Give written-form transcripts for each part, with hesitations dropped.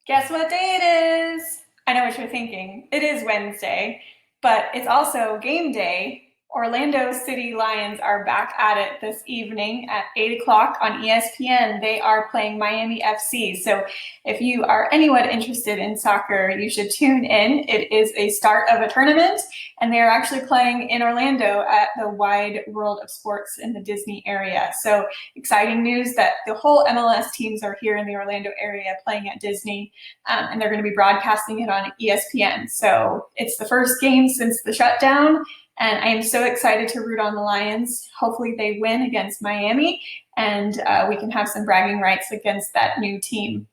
Guess what day it is? I know what you're thinking. It is Wednesday, but it's also game day. Orlando City Lions are back at it this evening at 8 o'clock on ESPN. They are playing Miami FC. So if you are anyone interested in soccer, you should tune in. It is a start of a tournament, and they are actually playing in Orlando at the Wide World of Sports in the Disney area. So exciting news that the whole MLS teams are here in the Orlando area playing at Disney, and they're going to be broadcasting it on ESPN. So it's the first game since the shutdown, and I am so excited to root on the Lions. Hopefully they win against Miami, and we can have some bragging rights against that new team.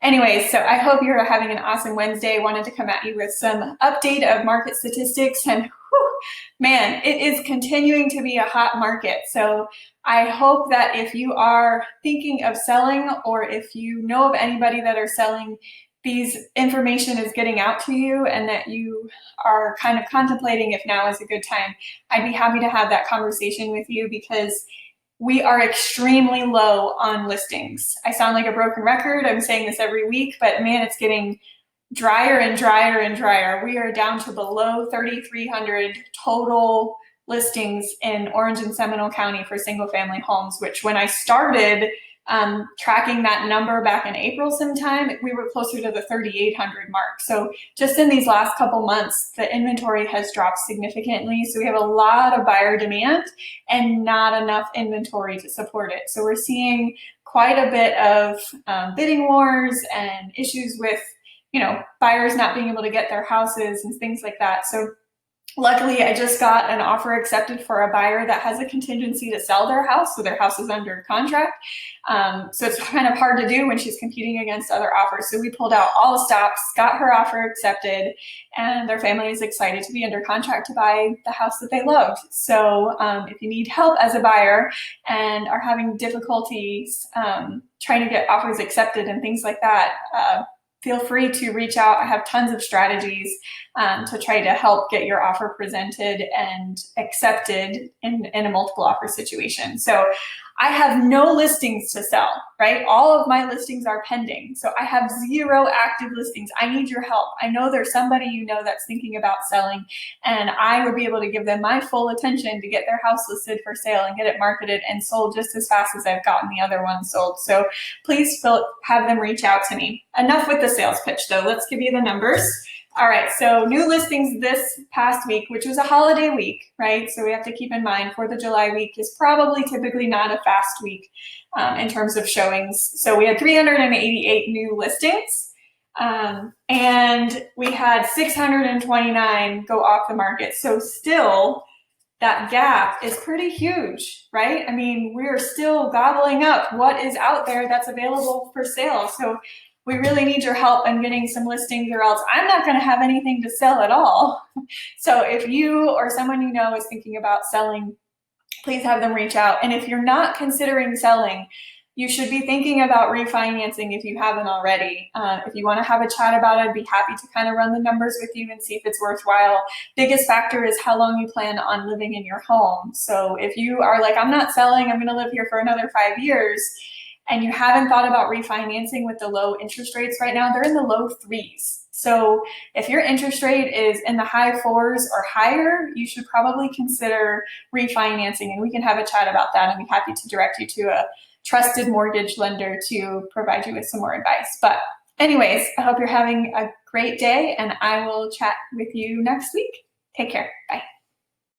Anyways, so I hope you're having an awesome Wednesday. Wanted to come at you with some update of market statistics, and whew, man, it is continuing to be a hot market. So I hope that if you are thinking of selling, or if you know of anybody that are selling, these information is getting out to you, and that you are kind of contemplating if now is a good time. I'd be happy to have that conversation with you, because we are extremely low on listings. I sound like a broken record. I'm saying this every week, but man, it's getting drier and drier and drier. We are down to below 3,300 total listings in Orange and Seminole County for single family homes, which when I started tracking that number back in April sometime, we were closer to the 3,800 mark. So just in these last couple months, the inventory has dropped significantly. So we have a lot of buyer demand and not enough inventory to support it. So we're seeing quite a bit of bidding wars and issues with, buyers not being able to get their houses and things like that. So luckily, I just got an offer accepted for a buyer that has a contingency to sell their house, so their house is under contract. So it's kind of hard to do when she's competing against other offers. So we pulled out all the stops, got her offer accepted, and their family is excited to be under contract to buy the house that they loved. So if you need help as a buyer and are having difficulties trying to get offers accepted and things like that, feel free to reach out. I have tons of strategies to try to help get your offer presented and accepted in a multiple offer situation. So I have no listings to sell, right? All of my listings are pending. So I have 0 active listings. I need your help. I know there's somebody that's thinking about selling, and I would be able to give them my full attention to get their house listed for sale and get it marketed and sold just as fast as I've gotten the other ones sold. So please have them reach out to me. Enough with the sales pitch though. Let's give you the numbers. All right, so new listings this past week, which was a holiday week, right? So we have to keep in mind 4th of July week is probably typically not a fast week in terms of showings. So we had 388 new listings, and we had 629 go off the market. So still, that gap is pretty huge, right? I mean, we're still gobbling up what is out there that's available for sale. So we really need your help in getting some listings, or else I'm not going to have anything to sell at all. So if you or someone you know is thinking about selling, please have them reach out. And if you're not considering selling, you should be thinking about refinancing if you haven't already. If you want to have a chat about it, I'd be happy to kind of run the numbers with you and see if it's worthwhile. Biggest factor is how long you plan on living in your home. So if you are like, I'm not selling, I'm going to live here for another 5 years, and you haven't thought about refinancing with the low interest rates right now, they're in the low 3s. So if your interest rate is in the high 4s or higher, you should probably consider refinancing, and we can have a chat about that, and be happy to direct you to a trusted mortgage lender to provide you with some more advice. But anyways, I hope you're having a great day, and I will chat with you next week. Take care. Bye.